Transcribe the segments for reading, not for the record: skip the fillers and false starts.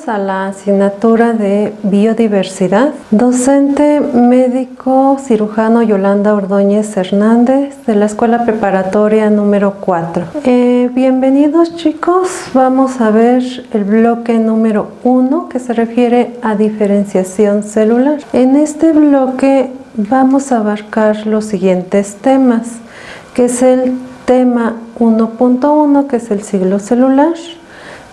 Bienvenidos a la asignatura de Biodiversidad. Docente médico cirujano Yolanda Ordóñez Hernández de la Escuela Preparatoria número 4. Bienvenidos chicos, vamos a ver el bloque número 1 que se refiere a diferenciación celular. En este bloque vamos a abarcar los siguientes temas, que es el tema 1.1, que es el ciclo celular,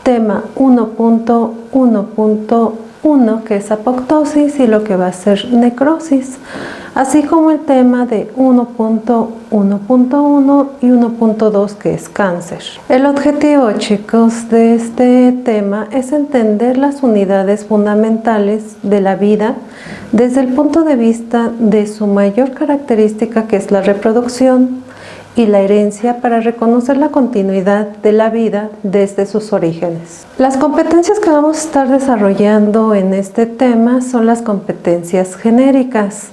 tema 1.1.1, que es apoptosis y lo que va a ser necrosis, así como el tema de 1.1.1 y 1.2, que es cáncer. El objetivo, chicos, de este tema es entender las unidades fundamentales de la vida desde el punto de vista de su mayor característica, que es la reproducción, y la herencia, para reconocer la continuidad de la vida desde sus orígenes. Las competencias que vamos a estar desarrollando en este tema son las competencias genéricas.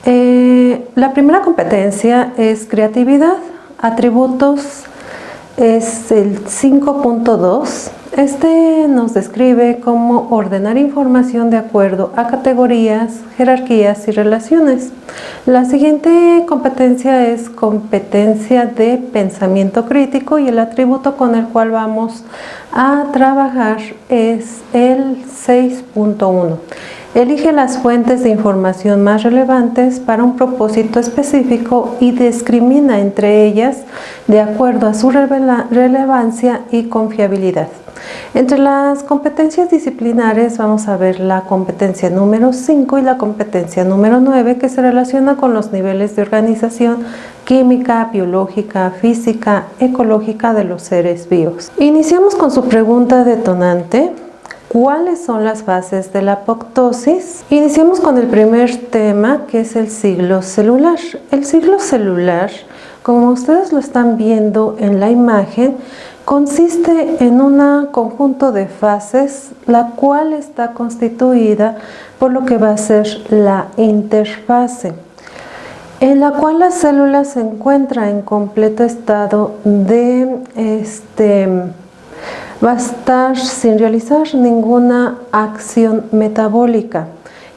La primera competencia es creatividad, atributos es el 5.2. Este nos describe cómo ordenar información de acuerdo a categorías, jerarquías y relaciones. La siguiente competencia es competencia de pensamiento crítico y el atributo con el cual vamos a trabajar es el 6.1. Elige las fuentes de información más relevantes para un propósito específico y discrimina entre ellas de acuerdo a su relevancia y confiabilidad. Entre las competencias disciplinares vamos a ver la competencia número 5 y la competencia número 9, que se relaciona con los niveles de organización química, biológica, física, ecológica de los seres vivos. Iniciamos con su pregunta detonante. ¿Cuáles son las fases de la apoptosis? Iniciamos con el primer tema, que es el ciclo celular. El ciclo celular, como ustedes lo están viendo en la imagen, consiste en un conjunto de fases, la cual está constituida por lo que va a ser la interfase, en la cual la célula se encuentra en completo estado de va a estar sin realizar ninguna acción metabólica,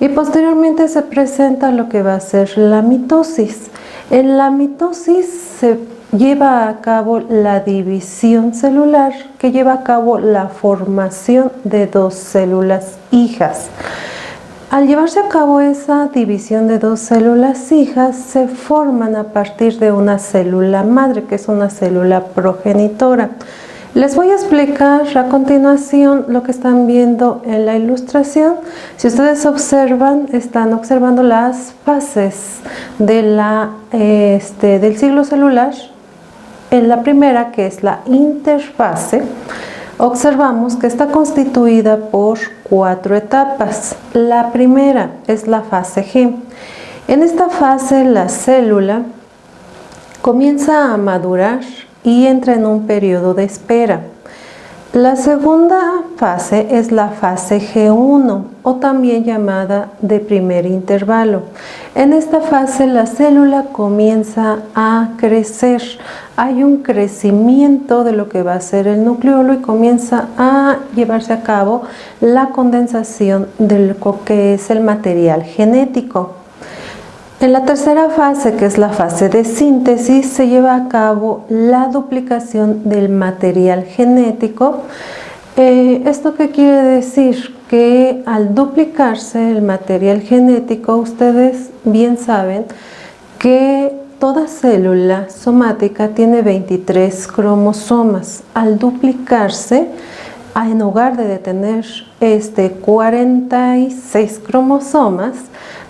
y posteriormente se presenta lo que va a ser la mitosis. En la mitosis se lleva a cabo la división celular, que lleva a cabo la formación de dos células hijas. Al llevarse a cabo esa división de dos células hijas, se forman a partir de una célula madre, que es una célula progenitora. Les voy a explicar a continuación lo que están viendo en la ilustración. Si ustedes observan, están observando las fases de del ciclo celular. En la primera, que es la interfase, observamos que está constituida por 4 etapas. La primera es la fase G. En esta fase la célula comienza a madurar y entra en un periodo de espera. La segunda fase es la fase G1, o también llamada de primer intervalo. En esta fase la célula comienza a crecer. Hay un crecimiento de lo que va a ser el nucleolo y comienza a llevarse a cabo la condensación de lo que es el material genético. En la tercera fase, que es la fase de síntesis, se lleva a cabo la duplicación del material genético. ¿Esto qué quiere decir? Que al duplicarse el material genético, ustedes bien saben que toda célula somática tiene 23 cromosomas. Al duplicarse, en lugar de tener 46 cromosomas,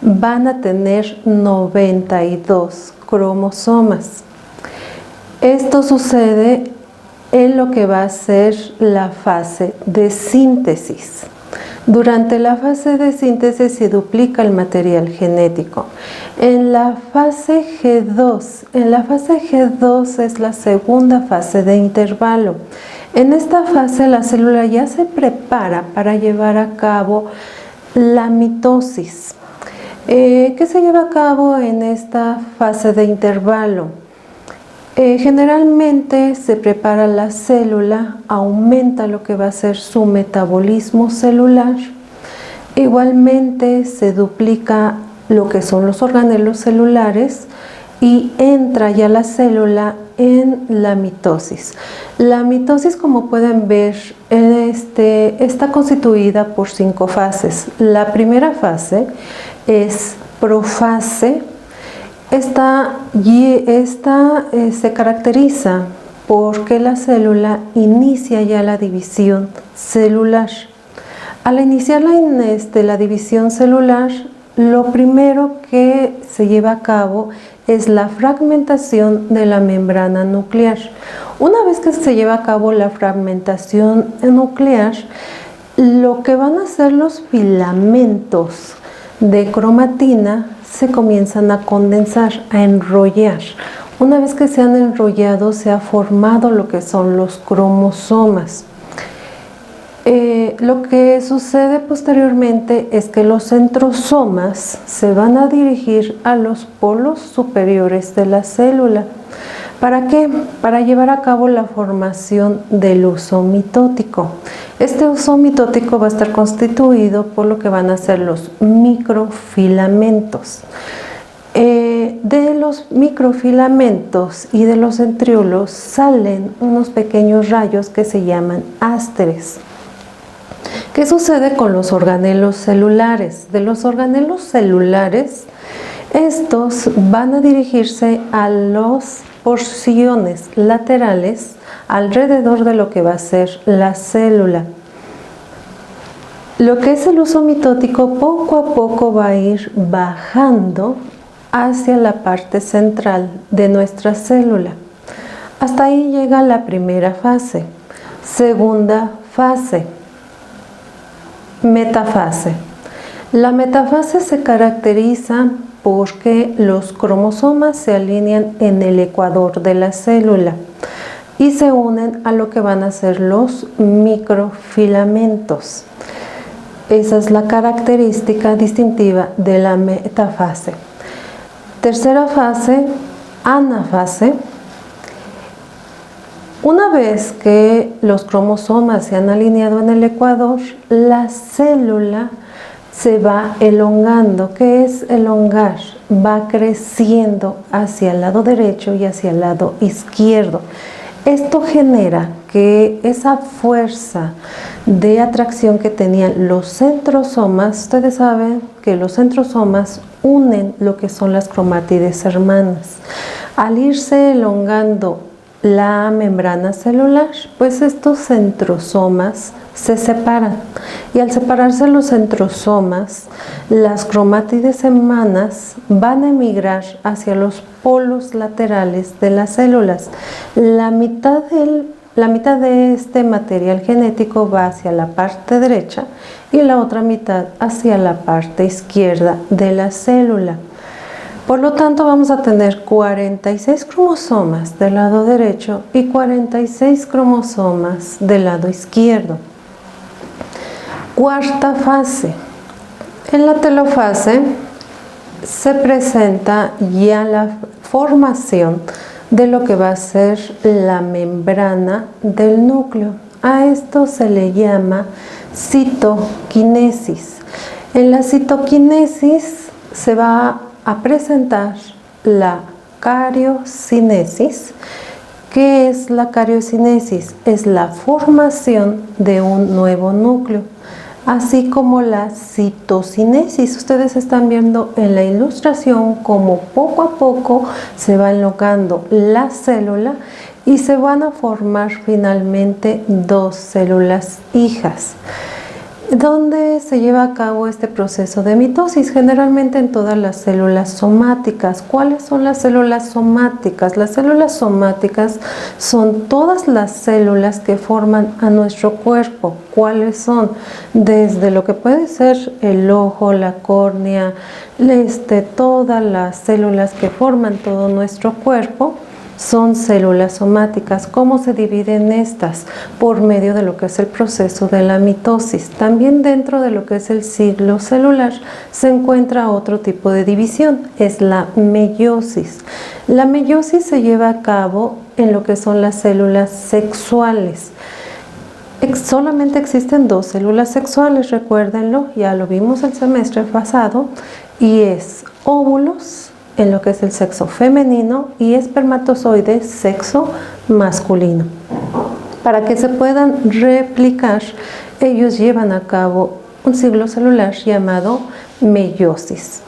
van a tener 92 cromosomas. Esto sucede en lo que va a ser la fase de síntesis. Durante la fase de síntesis se duplica el material genético. En la fase G2, es la segunda fase de intervalo. En esta fase la célula ya se prepara para llevar a cabo la mitosis. ¿Qué se lleva a cabo en esta fase de intervalo? Generalmente se prepara la célula, aumenta lo que va a ser su metabolismo celular. Igualmente se duplica lo que son los organelos celulares y entra ya la célula en la mitosis. La mitosis, como pueden ver, está constituida por 5 fases. La primera fase es profase. Esta se caracteriza porque la célula inicia ya la división celular. Al iniciar la división celular, lo primero que se lleva a cabo es la fragmentación de la membrana nuclear. Una vez que se lleva a cabo la fragmentación nuclear, lo que van a hacer los filamentos de cromatina se comienzan a condensar, a enrollar. Una vez que se han enrollado, se ha formado lo que son los cromosomas. Lo que sucede posteriormente es que los centrosomas se van a dirigir a los polos superiores de la célula. ¿Para qué? Para llevar a cabo la formación del uso mitótico. Este uso mitótico va a estar constituido por lo que van a ser los microfilamentos. De los microfilamentos y de los centriolos salen unos pequeños rayos que se llaman ásteres. ¿Qué sucede con los organelos celulares? De los organelos celulares, estos van a dirigirse a las porciones laterales alrededor de lo que va a ser la célula. Lo que es el uso mitótico poco a poco va a ir bajando hacia la parte central de nuestra célula. Hasta ahí llega la primera fase. Segunda fase. Metafase. La metafase se caracteriza porque los cromosomas se alinean en el ecuador de la célula y se unen a lo que van a ser los microfilamentos. Esa es la característica distintiva de la metafase. Tercera fase, anafase. Una vez que los cromosomas se han alineado en el ecuador, la célula se va elongando. ¿Qué es elongar? Va creciendo hacia el lado derecho y hacia el lado izquierdo. Esto genera que esa fuerza de atracción que tenían los centrosomas, ustedes saben que los centrosomas unen lo que son las cromátides hermanas. Al irse elongando la membrana celular, pues estos centrosomas se separan y al separarse los centrosomas, las cromátides hermanas van a emigrar hacia los polos laterales de las células. La mitad de este material genético va hacia la parte derecha y la otra mitad hacia la parte izquierda de la célula. Por lo tanto, vamos a tener 46 cromosomas del lado derecho y 46 cromosomas del lado izquierdo. Cuarta fase. En la telofase se presenta ya la formación de lo que va a ser la membrana del núcleo. A esto se le llama citoquinesis. En la citoquinesis se va a presentar la cariocinesis. ¿Qué es la cariocinesis? Es la formación de un nuevo núcleo, así como la citocinesis. Ustedes están viendo en la ilustración cómo poco a poco se va enlocando la célula y se van a formar finalmente 2 células hijas. ¿Dónde se lleva a cabo este proceso de mitosis? Generalmente en todas las células somáticas. ¿Cuáles son las células somáticas? Las células somáticas son todas las células que forman a nuestro cuerpo. ¿Cuáles son? Desde lo que puede ser el ojo, la córnea, todas las células que forman todo nuestro cuerpo, son células somáticas. ¿Cómo se dividen estas? Por medio de lo que es el proceso de la mitosis. También dentro de lo que es el ciclo celular se encuentra otro tipo de división, es la meiosis. La meiosis se lleva a cabo en lo que son las células sexuales. Solamente existen dos células sexuales, recuérdenlo, ya lo vimos el semestre pasado, y es óvulos en lo que es el sexo femenino y espermatozoides sexo masculino. Para que se puedan replicar, ellos llevan a cabo un ciclo celular llamado meiosis.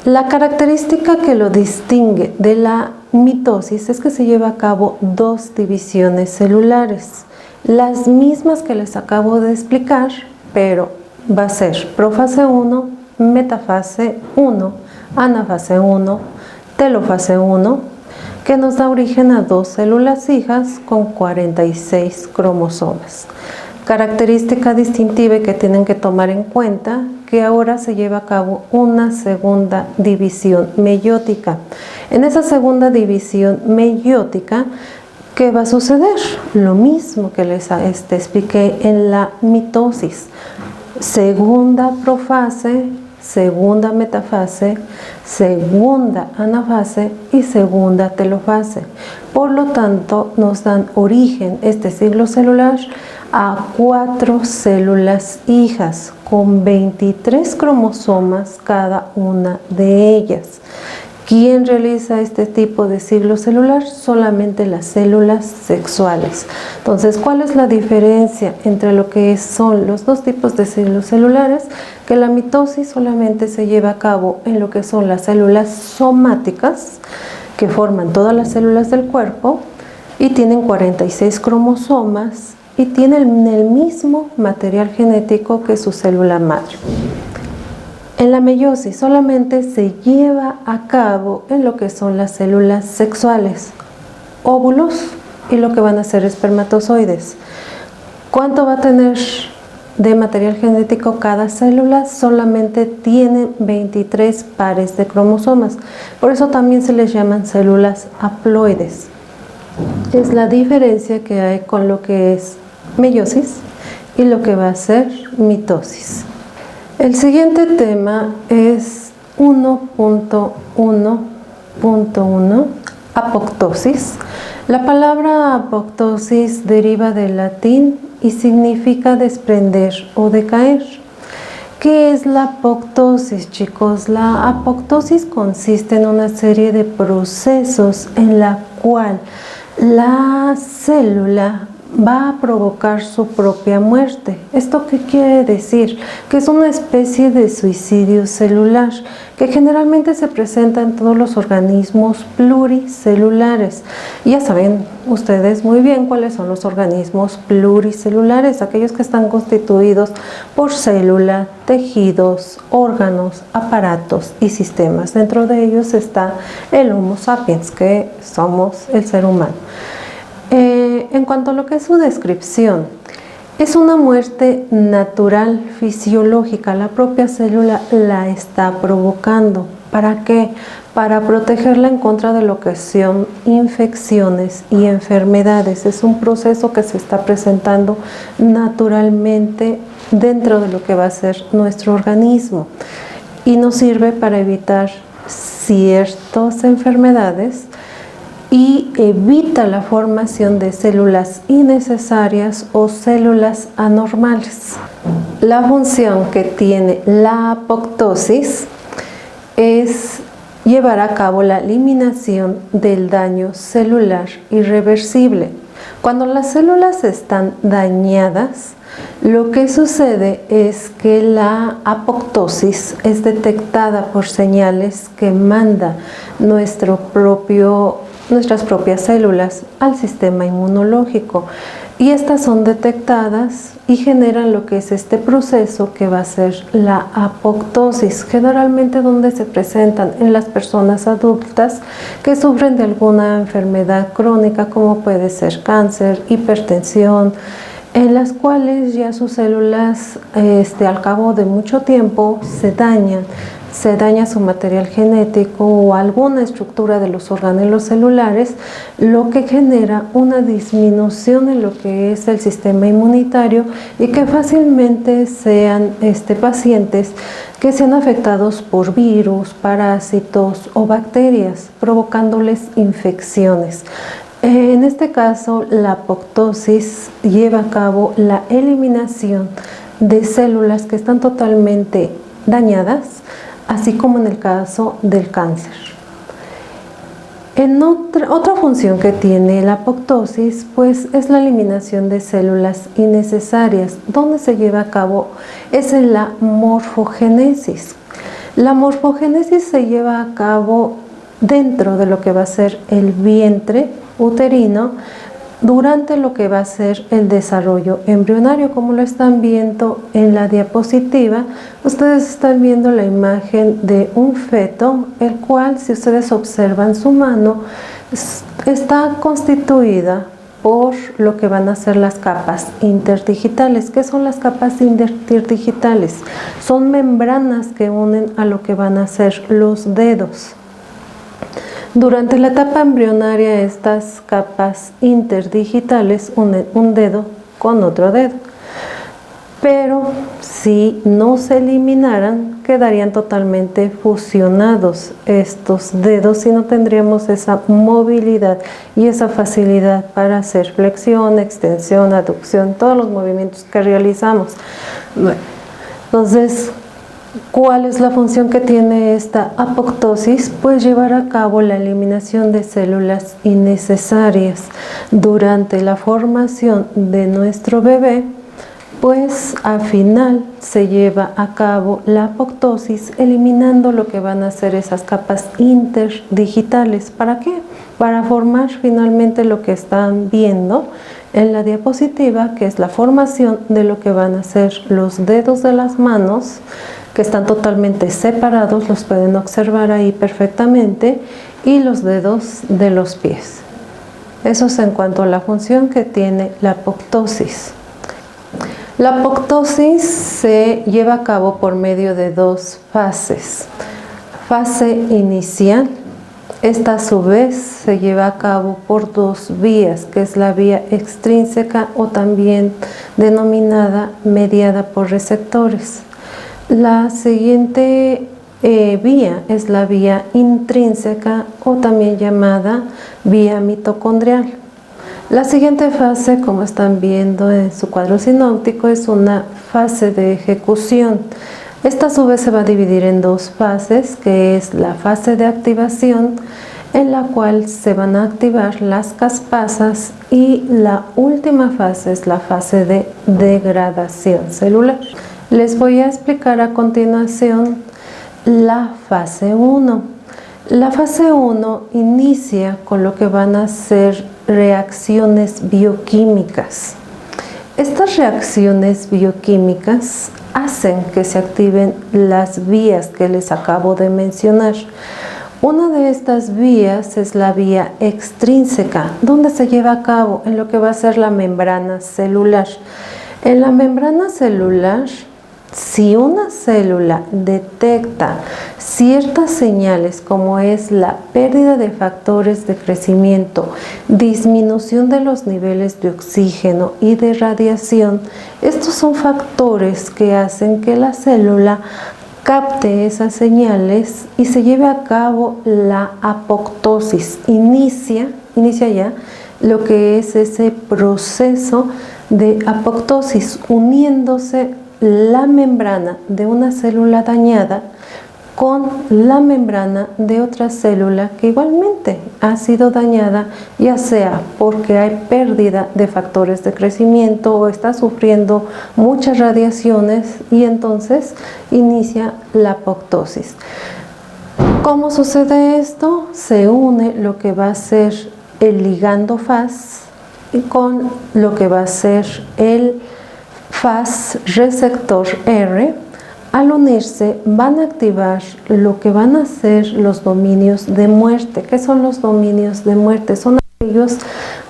La característica que lo distingue de la mitosis es que se lleva a cabo dos divisiones celulares, las mismas que les acabo de explicar, pero va a ser profase 1, metafase 1, anafase 1, telofase 1, que nos da origen a dos células hijas con 46 cromosomas. Característica distintiva que tienen que tomar en cuenta, que ahora se lleva a cabo una segunda división meiótica. En esa segunda división meiótica, ¿qué va a suceder? Lo mismo que les expliqué en la mitosis. Segunda profase, segunda metafase, segunda anafase y segunda telofase. Por lo tanto, nos dan origen este ciclo celular a 4 células hijas con 23 cromosomas cada una de ellas. ¿Quién realiza este tipo de ciclo celular? Solamente las células sexuales. Entonces, ¿cuál es la diferencia entre lo que son los dos tipos de ciclos celulares? Que la mitosis solamente se lleva a cabo en lo que son las células somáticas, que forman todas las células del cuerpo y tienen 46 cromosomas y tienen el mismo material genético que su célula madre. En la meiosis solamente se lleva a cabo en lo que son las células sexuales, óvulos y lo que van a ser espermatozoides. ¿Cuánto va a tener de material genético cada célula? Solamente tiene 23 pares de cromosomas. Por eso también se les llaman células haploides. Es la diferencia que hay con lo que es meiosis y lo que va a ser mitosis. El siguiente tema es 1.1.1, apoptosis. La palabra apoptosis deriva del latín y significa desprender o decaer. ¿Qué es la apoptosis, chicos? La apoptosis consiste en una serie de procesos en la cual la célula va a provocar su propia muerte. ¿Esto qué quiere decir? Que es una especie de suicidio celular que generalmente se presenta en todos los organismos pluricelulares. Ya saben ustedes muy bien cuáles son los organismos pluricelulares, aquellos que están constituidos por célula, tejidos, órganos, aparatos y sistemas. Dentro de ellos está el Homo sapiens, que somos el ser humano. En cuanto a lo que es su descripción, es una muerte natural, fisiológica. La propia célula la está provocando. ¿Para qué? Para protegerla en contra de lo que son infecciones y enfermedades. Es un proceso que se está presentando naturalmente dentro de lo que va a ser nuestro organismo y nos sirve para evitar ciertas enfermedades y evita la formación de células innecesarias o células anormales. La función que tiene la apoptosis es llevar a cabo la eliminación del daño celular irreversible. Cuando las células están dañadas, lo que sucede es que la apoptosis es detectada por señales que manda nuestras propias células al sistema inmunológico, y estas son detectadas y generan lo que es este proceso que va a ser la apoptosis, generalmente donde se presentan en las personas adultas que sufren de alguna enfermedad crónica, como puede ser cáncer, hipertensión, en las cuales ya sus células al cabo de mucho tiempo se dañan, se daña su material genético o alguna estructura de los orgánulos celulares, lo que genera una disminución en lo que es el sistema inmunitario y que fácilmente sean pacientes que sean afectados por virus, parásitos o bacterias, provocándoles infecciones. En este caso, la apoptosis lleva a cabo la eliminación de células que están totalmente dañadas, así como en el caso del cáncer. Otra función que tiene la apoptosis, pues, es la eliminación de células innecesarias, donde se lleva a cabo es en la morfogénesis. La morfogénesis se lleva a cabo dentro de lo que va a ser el vientre uterino, durante lo que va a ser el desarrollo embrionario. Como lo están viendo en la diapositiva, ustedes están viendo la imagen de un feto, el cual, si ustedes observan su mano, está constituida por lo que van a ser las capas interdigitales. ¿Qué son las capas interdigitales? Son membranas que unen a lo que van a ser los dedos. Durante la etapa embrionaria, estas capas interdigitales unen un dedo con otro dedo, pero si no se eliminaran, quedarían totalmente fusionados estos dedos y no tendríamos esa movilidad y esa facilidad para hacer flexión, extensión, aducción, todos los movimientos que realizamos. Bueno, entonces, ¿cuál es la función que tiene esta apoptosis? Pues llevar a cabo la eliminación de células innecesarias. Durante la formación de nuestro bebé, pues al final se lleva a cabo la apoptosis, eliminando lo que van a ser esas capas interdigitales. ¿Para qué? Para formar finalmente lo que están viendo en la diapositiva, que es la formación de lo que van a ser los dedos de las manos, que están totalmente separados, los pueden observar ahí perfectamente, y los dedos de los pies. Eso es en cuanto a la función que tiene la apoptosis. La apoptosis se lleva a cabo por medio de dos fases. Fase inicial, esta a su vez se lleva a cabo por dos vías, que es la vía extrínseca o también denominada mediada por receptores. La siguiente vía es la vía intrínseca o también llamada vía mitocondrial. La siguiente fase, como están viendo en su cuadro sinóptico, es una fase de ejecución. Esta a su vez se va a dividir en dos fases, que es la fase de activación, en la cual se van a activar las caspasas, y la última fase es la fase de degradación celular. Les voy a explicar a continuación la fase 1. La fase 1 inicia con lo que van a ser reacciones bioquímicas. Estas reacciones bioquímicas hacen que se activen las vías que les acabo de mencionar. Una de estas vías es la vía extrínseca, donde se lleva a cabo en lo que va a ser la membrana celular. En la membrana celular, si una célula detecta ciertas señales como es la pérdida de factores de crecimiento, disminución de los niveles de oxígeno y de radiación, estos son factores que hacen que la célula capte esas señales y se lleve a cabo la apoptosis. Inicia ya lo que es ese proceso de apoptosis, uniéndose la membrana de una célula dañada con la membrana de otra célula que igualmente ha sido dañada, ya sea porque hay pérdida de factores de crecimiento o está sufriendo muchas radiaciones, y entonces inicia la apoptosis. ¿Cómo sucede esto? Se une lo que va a ser el ligando Fas con lo que va a ser el Fas receptor R. Al unirse van a activar lo que van a ser los dominios de muerte. ¿Qué son los dominios de muerte? Son aquellas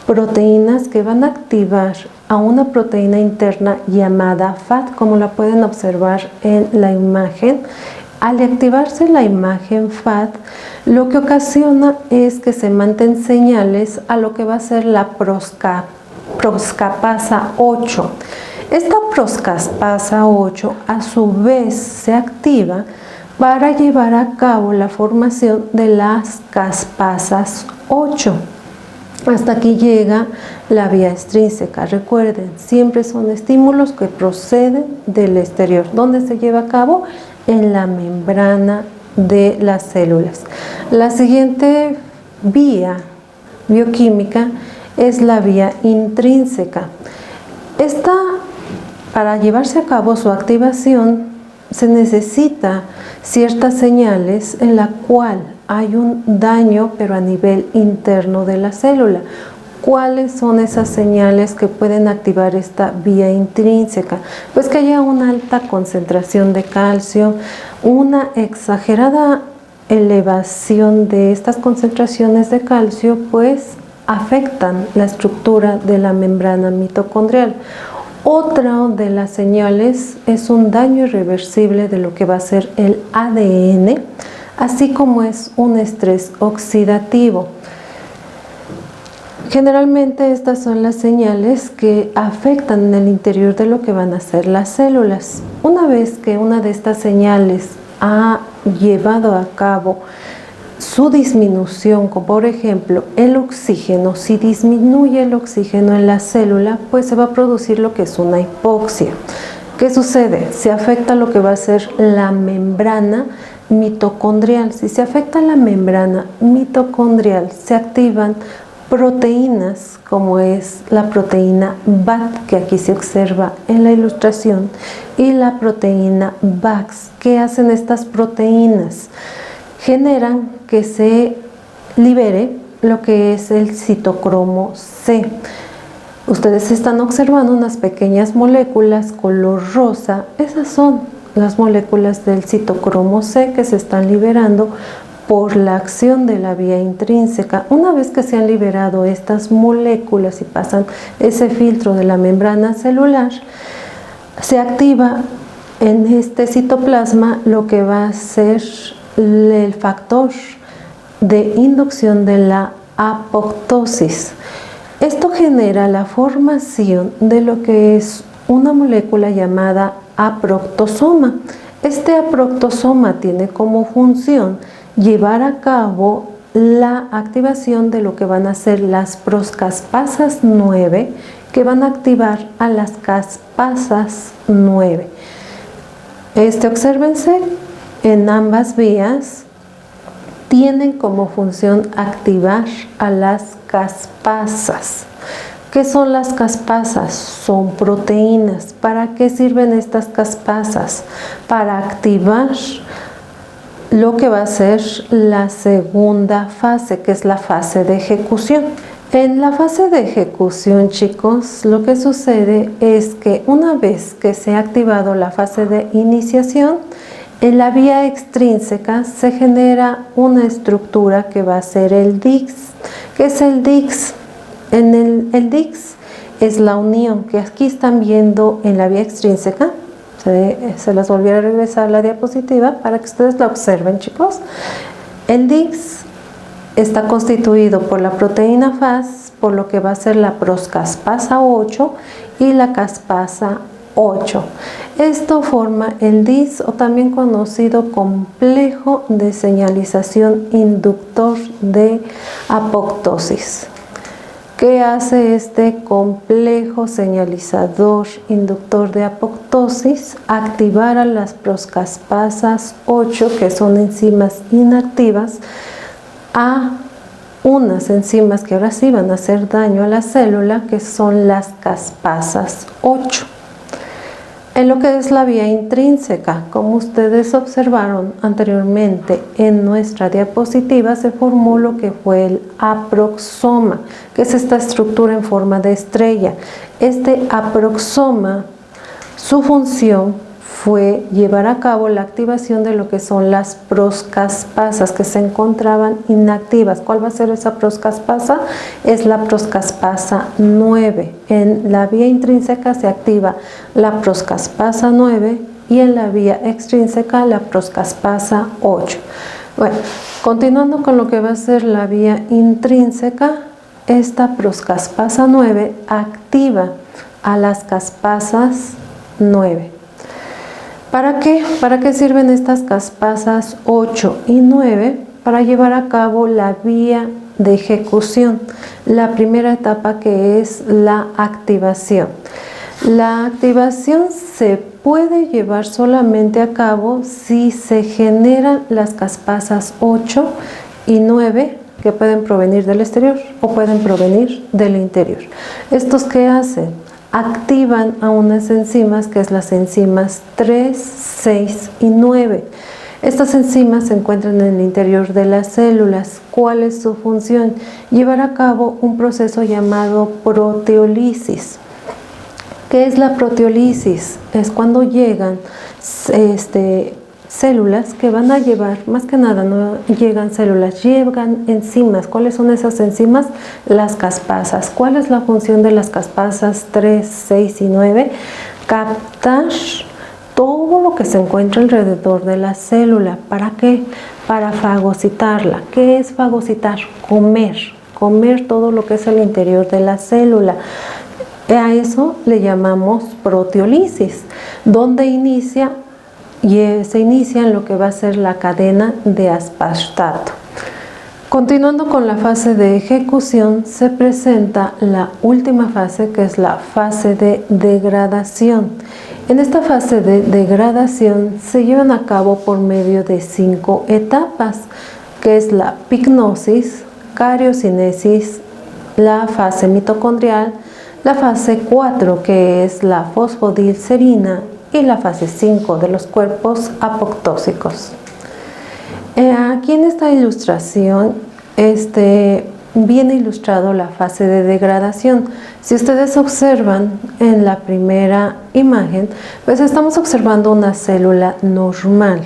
proteínas que van a activar a una proteína interna llamada FAT, como la pueden observar en la imagen. Al activarse la imagen FAD, lo que ocasiona es que se mantén señales a lo que va a ser la proscapasa 8. Esta proscapasa 8 a su vez se activa para llevar a cabo la formación de las caspasas 8. Hasta aquí llega la vía extrínseca. Recuerden, siempre son estímulos que proceden del exterior. ¿Dónde se lleva a cabo? En la membrana de las células. La siguiente vía bioquímica es la vía intrínseca. Esta, para llevarse a cabo su activación, se necesita ciertas señales en la cual hay un daño, pero a nivel interno de la célula. ¿Cuáles son esas señales que pueden activar esta vía intrínseca? Pues que haya una alta concentración de calcio, una exagerada elevación de estas concentraciones de calcio, pues afectan la estructura de la membrana mitocondrial. Otra de las señales es un daño irreversible de lo que va a ser el ADN, así como es un estrés oxidativo. Generalmente estas son las señales que afectan en el interior de lo que van a ser las células. Una vez que una de estas señales ha llevado a cabo su disminución, como por ejemplo el oxígeno, si disminuye el oxígeno en la célula, pues se va a producir lo que es una hipoxia. ¿Qué sucede? Se afecta lo que va a ser la membrana mitocondrial. Si se afecta la membrana mitocondrial, se activan proteínas como es la proteína BAT, que aquí se observa en la ilustración, y la proteína VAX. ¿Qué hacen estas proteínas? Generan que se libere lo que es el citocromo C. Ustedes están observando unas pequeñas moléculas color rosa. Esas son las moléculas del citocromo C que se están liberando por la acción de la vía intrínseca. Una vez que se han liberado estas moléculas y pasan ese filtro de la membrana celular, se activa en este citoplasma lo que va a ser el factor de inducción de la apoptosis. Esto genera la formación de lo que es una molécula llamada aproctosoma. Este aproctosoma tiene como función llevar a cabo la activación de lo que van a ser las proscaspasas 9, que van a activar a las caspasas 9. Obsérvense, en ambas vías tienen como función activar a las caspasas. ¿Qué son las caspasas? Son proteínas. ¿Para qué sirven estas caspasas? Para activar lo que va a ser la segunda fase, que es la fase de ejecución. En la fase de ejecución, chicos, lo que sucede es que una vez que se ha activado la fase de iniciación, en la vía extrínseca se genera una estructura que va a ser el DIX. ¿Qué es el DIX? El DIX es la unión que aquí están viendo en la vía extrínseca. Se las volviera a regresar la diapositiva para que ustedes la observen, chicos. El DIX está constituido por la proteína FAS, por lo que va a ser la proscaspasa 8 y la caspasa 8. Esto forma el DIS, o también conocido complejo de señalización inductor de apoptosis. ¿Qué hace este complejo señalizador inductor de apoptosis? Activar a las proscaspasas 8, que son enzimas inactivas, a unas enzimas que ahora sí van a hacer daño a la célula, que son las caspasas 8. En lo que es la vía intrínseca, como ustedes observaron anteriormente en nuestra diapositiva, se formó lo que fue el aproxoma, que es esta estructura en forma de estrella. Este aproxoma, su función fue llevar a cabo la activación de lo que son las proscaspasas que se encontraban inactivas. ¿Cuál va a ser esa proscaspasa? Es la proscaspasa 9. En la vía intrínseca se activa la proscaspasa 9 y en la vía extrínseca la proscaspasa 8. Bueno, continuando con lo que va a ser la vía intrínseca, esta proscaspasa 9 activa a las caspasas 9. ¿Para qué? ¿Para qué sirven estas caspasas 8 y 9? Para llevar a cabo la vía de ejecución, la primera etapa, que es la activación. La activación se puede llevar solamente a cabo si se generan las caspasas 8 y 9, que pueden provenir del exterior o pueden provenir del interior. ¿Estos qué hacen? Activan a unas enzimas, que es las enzimas 3, 6 y 9. Estas enzimas se encuentran en el interior de las células. ¿Cuál es su función? Llevar a cabo un proceso llamado proteólisis. ¿Qué es la proteólisis? Es cuando llegan células que van a llevar, más que nada no llegan células, llegan enzimas. ¿Cuáles son esas enzimas? Las caspasas. ¿Cuál es la función de las caspasas 3, 6 y 9? Captar todo lo que se encuentra alrededor de la célula. ¿Para qué? Para fagocitarla. ¿Qué es fagocitar? Comer. Comer todo lo que es el interior de la célula. A eso le llamamos proteólisis, donde se inicia en lo que va a ser la cadena de aspartato. Continuando con la fase de ejecución, se presenta la última fase, que es la fase de degradación. En esta fase de degradación se llevan a cabo por medio de 5 etapas, que es la pignosis, cariocinesis, la fase mitocondrial, la fase 4, que es la fosfodilcerina, y la fase 5 de los cuerpos apoptósicos. Aquí en esta ilustración viene ilustrado la fase de degradación. Si ustedes observan en la primera imagen, pues estamos observando una célula normal.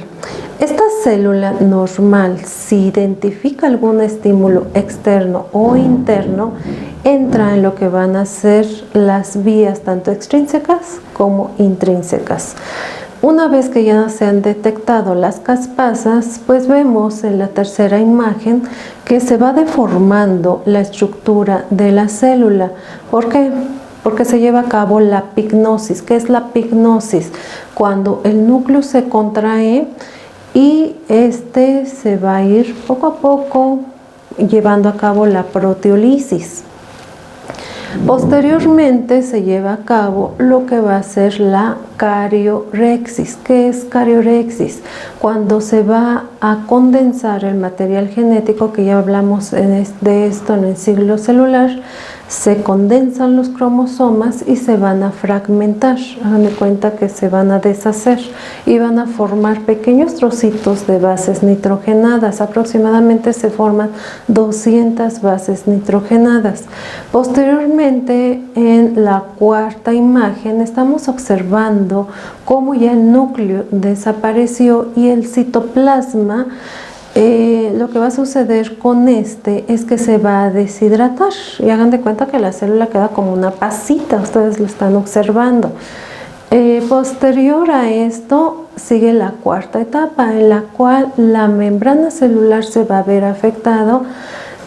Esta célula normal, si identifica algún estímulo externo o interno, entra en lo que van a ser las vías tanto extrínsecas como intrínsecas. Una vez que ya se han detectado las caspasas, pues vemos en la tercera imagen que se va deformando la estructura de la célula. ¿Por qué? Porque se lleva a cabo la pignosis. ¿Qué es la pignosis? Cuando el núcleo se contrae y se va a ir poco a poco llevando a cabo la proteólisis. Posteriormente se lleva a cabo lo que va a ser la cariorexis. ¿Qué es cariorexis? Cuando se va a condensar el material genético, que ya hablamos de esto en el ciclo celular, se condensan los cromosomas y se van a fragmentar. Hagan de cuenta que se van a deshacer y van a formar pequeños trocitos de bases nitrogenadas. Aproximadamente se forman 200 bases nitrogenadas. Posteriormente, en la cuarta imagen, estamos observando cómo ya el núcleo desapareció y el citoplasma, lo que va a suceder con es que se va a deshidratar, y hagan de cuenta que la célula queda como una pasita. Ustedes lo están observando. Posterior a esto sigue la cuarta etapa, en la cual la membrana celular se va a ver afectado,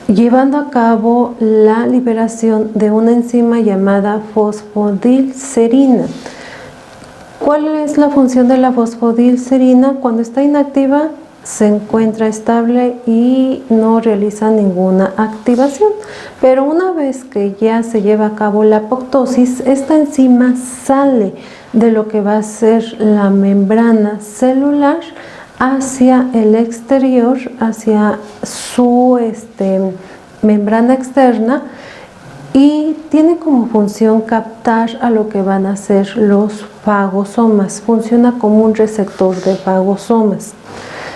llevando a cabo la liberación de una enzima llamada fosfodilcerina. ¿Cuál es la función de la fosfodilcerina? Cuando está inactiva, se encuentra estable y no realiza ninguna activación. Pero una vez que ya se lleva a cabo la apoptosis, esta enzima sale de lo que va a ser la membrana celular hacia el exterior, hacia su membrana externa, y tiene como función captar a lo que van a ser los fagosomas. Funciona como un receptor de fagosomas.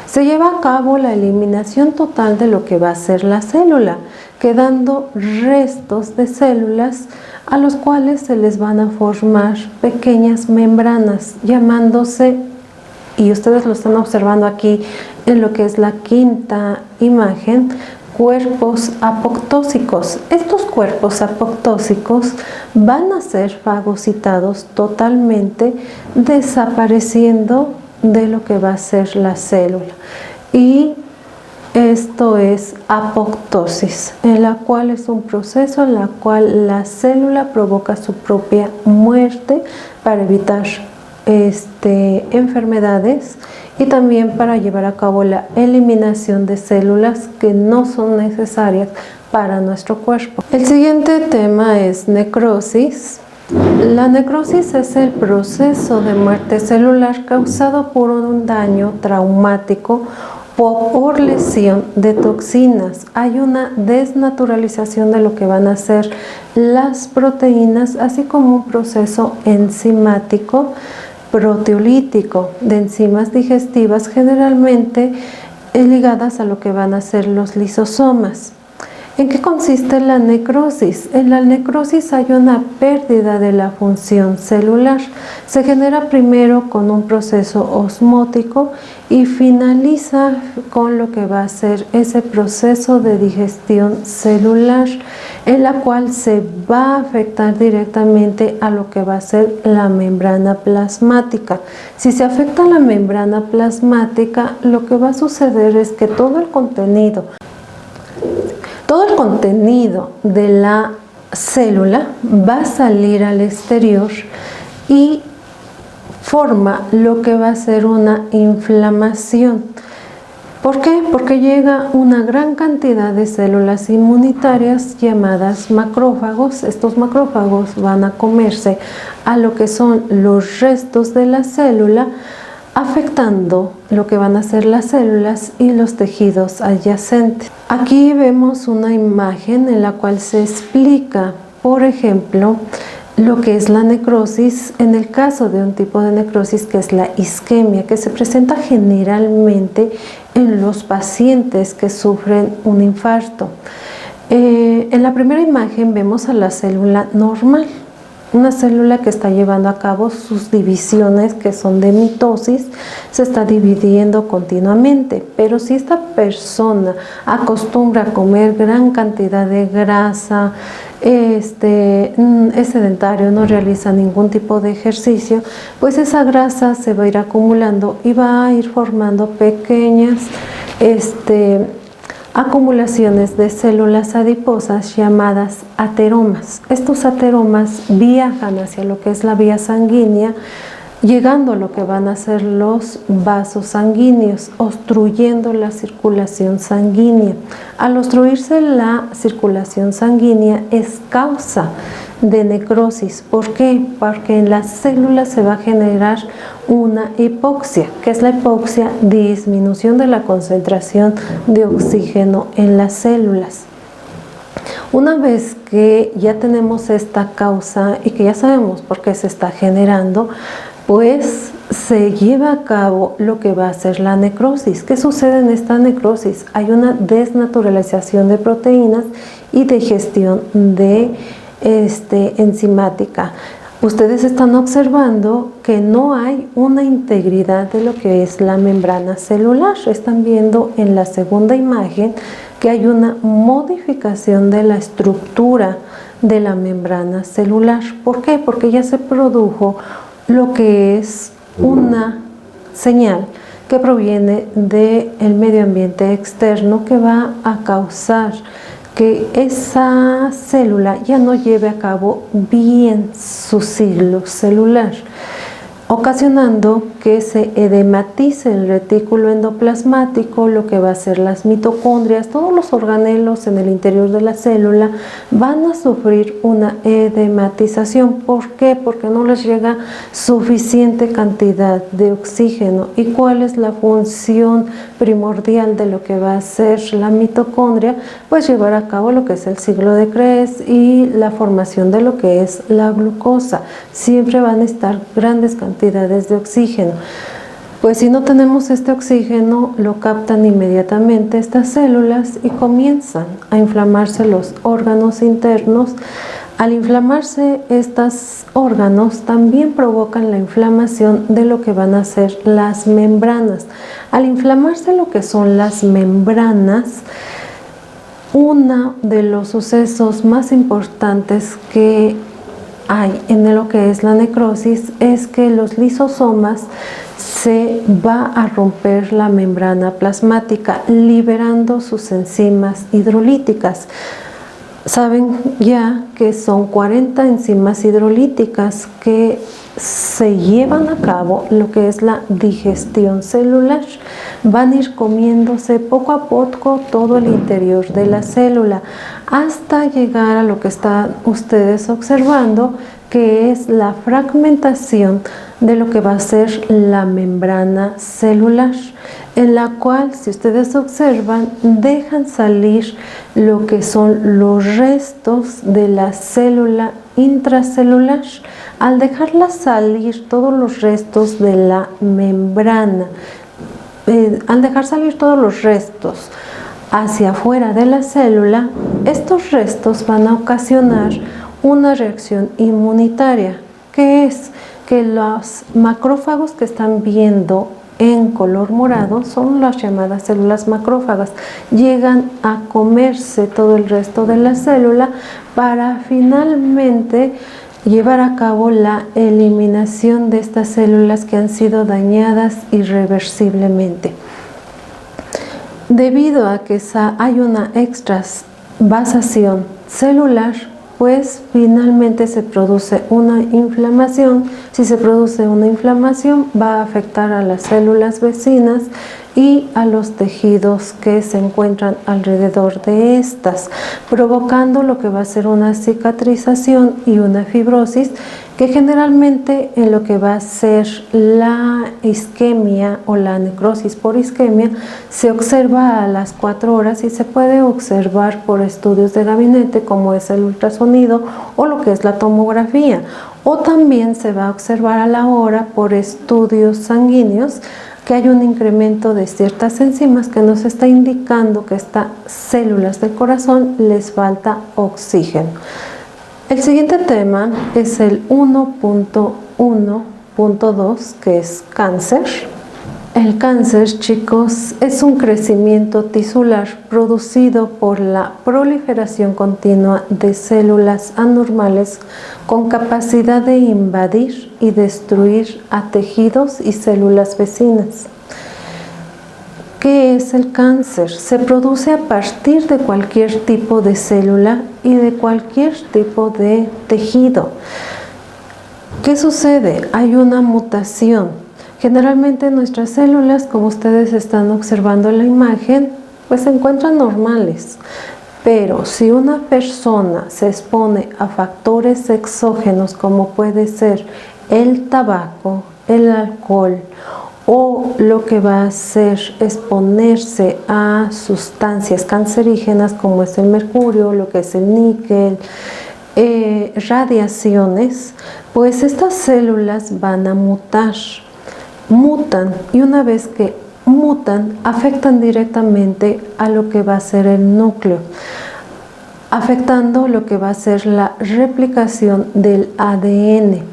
Se lleva a cabo la eliminación total de lo que va a ser la célula, quedando restos de células a los cuales se les van a formar pequeñas membranas, llamándose, y ustedes lo están observando aquí en lo que es la quinta imagen, cuerpos apoptósicos. Estos cuerpos apoptósicos van a ser fagocitados totalmente, desapareciendo de lo que va a ser la célula. Y esto es apoptosis, en la cual es un proceso en la cual la célula provoca su propia muerte para evitar enfermedades y también para llevar a cabo la eliminación de células que no son necesarias para nuestro cuerpo. El siguiente tema es necrosis. La necrosis es el proceso de muerte celular causado por un daño traumático o por lesión de toxinas. Hay una desnaturalización de lo que van a ser las proteínas, así como un proceso enzimático proteolítico de enzimas digestivas, generalmente ligadas a lo que van a ser los lisosomas. ¿En qué consiste la necrosis? En la necrosis hay una pérdida de la función celular. Se genera primero con un proceso osmótico y finaliza con lo que va a ser ese proceso de digestión celular, en la cual se va a afectar directamente a lo que va a ser la membrana plasmática. Si se afecta la membrana plasmática, lo que va a suceder es que todo el contenido de la célula va a salir al exterior y forma lo que va a ser una inflamación. ¿Por qué? Porque llega una gran cantidad de células inmunitarias llamadas macrófagos. Estos macrófagos van a comerse a lo que son los restos de la célula, afectando lo que van a ser las células y los tejidos adyacentes. Aquí vemos una imagen en la cual se explica, por ejemplo, lo que es la necrosis en el caso de un tipo de necrosis que es la isquemia, que se presenta generalmente en los pacientes que sufren un infarto. En la primera imagen vemos a la célula normal, una célula que está llevando a cabo sus divisiones, que son de mitosis, se está dividiendo continuamente. Pero si esta persona acostumbra a comer gran cantidad de grasa, es sedentario, no realiza ningún tipo de ejercicio, pues esa grasa se va a ir acumulando y va a ir formando pequeñas acumulaciones de células adiposas llamadas ateromas. Estos ateromas viajan hacia lo que es la vía sanguínea, llegando a lo que van a ser los vasos sanguíneos, obstruyendo la circulación sanguínea. Al obstruirse la circulación sanguínea es causa de necrosis. ¿Por qué? Porque en las células se va a generar una hipoxia. ¿Qué es la hipoxia? Disminución de la concentración de oxígeno en las células. Una vez que ya tenemos esta causa y que ya sabemos por qué se está generando, pues se lleva a cabo lo que va a ser la necrosis. ¿Qué sucede en esta necrosis? Hay una desnaturalización de proteínas y digestión de enzimática. Ustedes están observando que no hay una integridad de lo que es la membrana celular. Están viendo en la segunda imagen que hay una modificación de la estructura de la membrana celular. ¿Por qué? Porque ya se produjo lo que es una señal que proviene del medio ambiente externo que va a causar que esa célula ya no lleve a cabo bien su ciclo celular, ocasionando que se edematice el retículo endoplasmático, lo que va a ser las mitocondrias. Todos los organelos en el interior de la célula van a sufrir una edematización. ¿Por qué? Porque no les llega suficiente cantidad de oxígeno. ¿Y cuál es la función primordial de lo que va a ser la mitocondria? Pues llevar a cabo lo que es el ciclo de Krebs y la formación de lo que es la glucosa. Siempre van a estar grandes cantidades de oxígeno. Pues si no tenemos este oxígeno, lo captan inmediatamente estas células y comienzan a inflamarse los órganos internos. Al inflamarse estos órganos, también provocan la inflamación de lo que van a ser las membranas. Al inflamarse lo que son las membranas, uno de los sucesos más importantes que hay en lo que es la necrosis es que los lisosomas se va a romper la membrana plasmática, liberando sus enzimas hidrolíticas. Saben ya que son 40 enzimas hidrolíticas que se llevan a cabo lo que es la digestión celular. Van a ir comiéndose poco a poco todo el interior de la célula hasta llegar a lo que están ustedes observando, que es la fragmentación de lo que va a ser la membrana celular, en la cual, si ustedes observan, dejan salir lo que son los restos de la célula intracelular. Al dejarla salir todos los restos de la membrana, al dejar salir todos los restos hacia afuera de la célula, estos restos van a ocasionar una reacción inmunitaria, que es que los macrófagos que están viendo en color morado son las llamadas células macrófagas. Llegan a comerse todo el resto de la célula para finalmente llevar a cabo la eliminación de estas células que han sido dañadas irreversiblemente. Debido a que hay una extravasación celular, pues finalmente se produce una inflamación. Si se produce una inflamación, va a afectar a las células vecinas y a los tejidos que se encuentran alrededor de estas, provocando lo que va a ser una cicatrización y una fibrosis, que generalmente en lo que va a ser la isquemia o la necrosis por isquemia se observa a las 4 horas y se puede observar por estudios de gabinete como es el ultrasonido o lo que es la tomografía, o también se va a observar a la hora por estudios sanguíneos que hay un incremento de ciertas enzimas que nos está indicando que estas células del corazón les falta oxígeno. El siguiente tema es el 1.1.2, que es cáncer. El cáncer, chicos, es un crecimiento tisular producido por la proliferación continua de células anormales con capacidad de invadir y destruir a tejidos y células vecinas. ¿Qué es el cáncer? Se produce a partir de cualquier tipo de célula y de cualquier tipo de tejido. ¿Qué sucede? Hay una mutación. Generalmente nuestras células, como ustedes están observando en la imagen, pues se encuentran normales. Pero si una persona se expone a factores exógenos como puede ser el tabaco, el alcohol, o lo que va a hacer exponerse a sustancias cancerígenas como es el mercurio, lo que es el níquel, radiaciones, pues estas células van a mutar, mutan, y una vez que mutan, afectan directamente a lo que va a ser el núcleo, afectando lo que va a ser la replicación del ADN.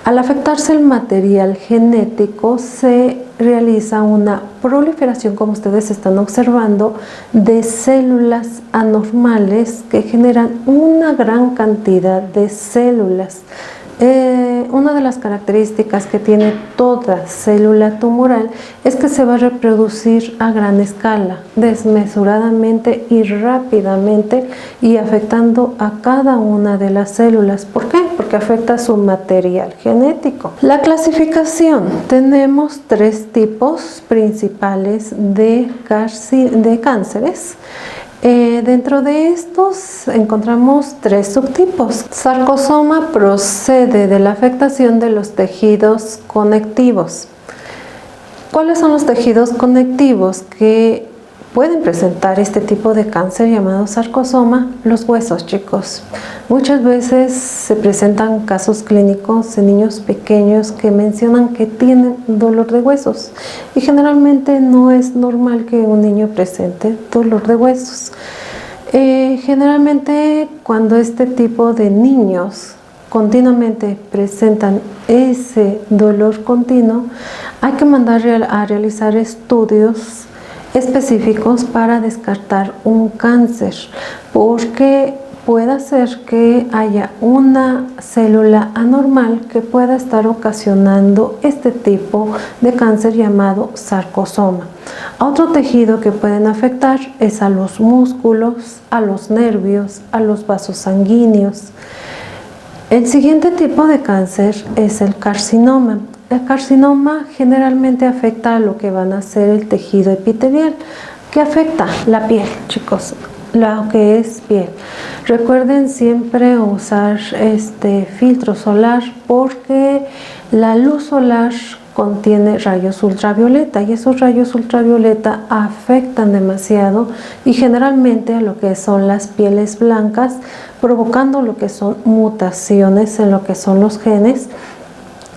Al afectarse el material genético, se realiza una proliferación, como ustedes están observando, de células anormales que generan una gran cantidad de células. Una de las características que tiene toda célula tumoral es que se va a reproducir a gran escala, desmesuradamente y rápidamente, y afectando a cada una de las células. ¿Por qué? Porque afecta su material genético. La clasificación. Tenemos 3 tipos principales de cánceres. Dentro de estos encontramos 3 subtipos. Sarcosoma procede de la afectación de los tejidos conectivos. ¿Cuáles son los tejidos conectivos que pueden presentar este tipo de cáncer llamado sarcosoma? Los huesos, chicos. Muchas veces se presentan casos clínicos en niños pequeños que mencionan que tienen dolor de huesos, y generalmente no es normal que un niño presente dolor de huesos. Generalmente cuando este tipo de niños continuamente presentan ese dolor continuo, hay que mandar a realizar estudios específicos para descartar un cáncer, porque puede ser que haya una célula anormal que pueda estar ocasionando este tipo de cáncer llamado sarcosoma. Otro tejido que pueden afectar es a los músculos, a los nervios, a los vasos sanguíneos. El siguiente tipo de cáncer es el carcinoma. El carcinoma generalmente afecta a lo que van a ser el tejido epitelial. ¿Qué afecta? La piel, chicos. Lo que es piel. Recuerden siempre usar filtro solar, porque la luz solar contiene rayos ultravioleta y esos rayos ultravioleta afectan demasiado y generalmente a lo que son las pieles blancas, provocando lo que son mutaciones en lo que son los genes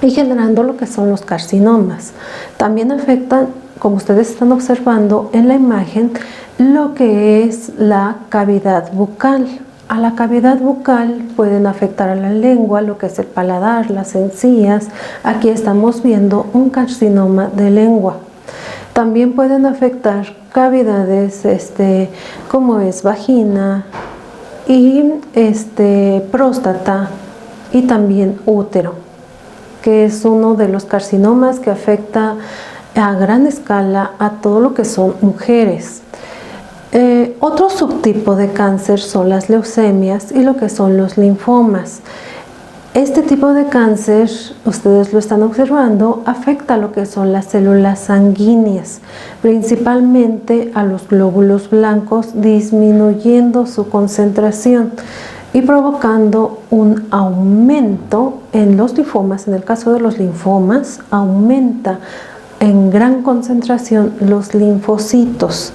y generando lo que son los carcinomas. También afectan, como ustedes están observando en la imagen, lo que es la cavidad bucal. A la cavidad bucal pueden afectar a la lengua, lo que es el paladar, las encías. Aquí estamos viendo un carcinoma de lengua. También pueden afectar cavidades como es vagina y próstata y también útero, que es uno de los carcinomas que afecta a gran escala a todo lo que son mujeres. Otro subtipo de cáncer son las leucemias y lo que son los linfomas. Este tipo de cáncer, ustedes lo están observando, afecta a lo que son las células sanguíneas, principalmente a los glóbulos blancos, disminuyendo su concentración y provocando un aumento en los linfomas. En el caso de los linfomas, aumenta en gran concentración los linfocitos.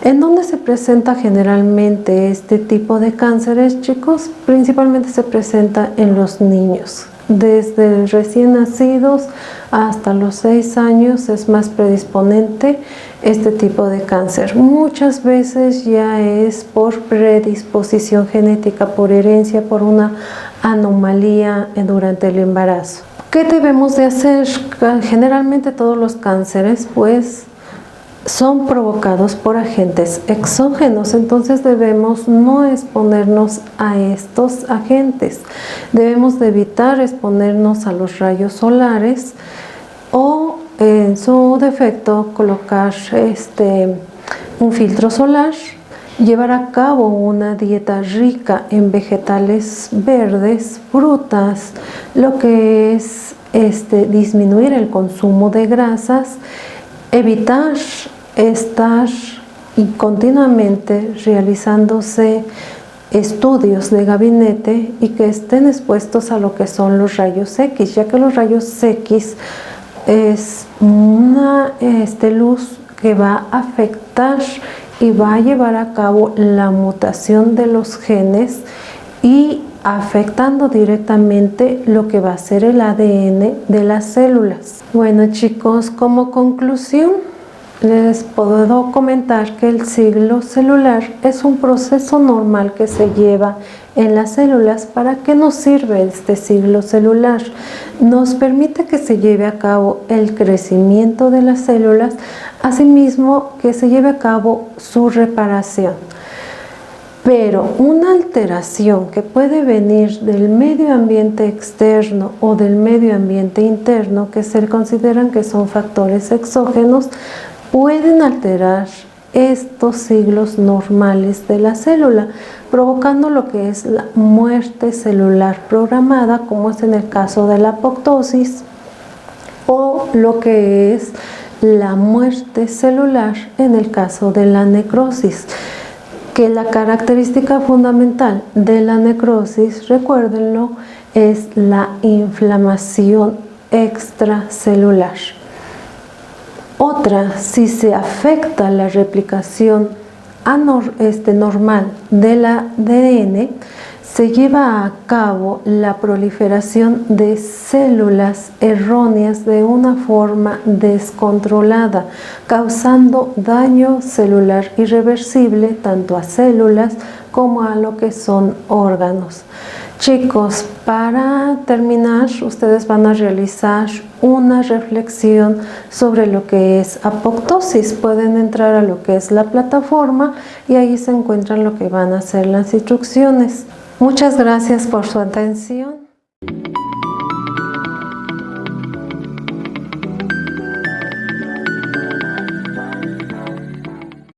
¿En dónde se presenta generalmente este tipo de cánceres, chicos? Principalmente se presenta en los niños. Desde recién nacidos hasta los 6 años es más predisponente este tipo de cáncer. Muchas veces ya es por predisposición genética, por herencia, por una anomalía durante el embarazo. ¿Qué debemos de hacer? Generalmente todos los cánceres pues son provocados por agentes exógenos, entonces debemos no exponernos a estos agentes. Debemos de evitar exponernos a los rayos solares o en su defecto colocar un filtro solar, llevar a cabo una dieta rica en vegetales verdes, frutas, lo que es disminuir el consumo de grasas, evitar estar continuamente realizándose estudios de gabinete y que estén expuestos a lo que son los rayos X, ya que los rayos X es una luz que va a afectar y va a llevar a cabo la mutación de los genes y afectando directamente lo que va a ser el ADN de las células. Bueno, chicos, como conclusión les puedo comentar que el ciclo celular es un proceso normal que se lleva en las células. ¿Para qué nos sirve este ciclo celular? Nos permite que se lleve a cabo el crecimiento de las células, asimismo que se lleve a cabo su reparación. Pero una alteración que puede venir del medio ambiente externo o del medio ambiente interno, que se consideran que son factores exógenos, pueden alterar estos ciclos normales de la célula, provocando lo que es la muerte celular programada, como es en el caso de la apoptosis, o lo que es la muerte celular en el caso de la necrosis. Que la característica fundamental de la necrosis, recuérdenlo, es la inflamación extracelular. Otra, si se afecta la replicación normal del ADN, se lleva a cabo la proliferación de células erróneas de una forma descontrolada, causando daño celular irreversible tanto a células como a lo que son órganos. Chicos, para terminar, ustedes van a realizar una reflexión sobre lo que es apoptosis. Pueden entrar a lo que es la plataforma y ahí se encuentran lo que van a ser las instrucciones. Muchas gracias por su atención.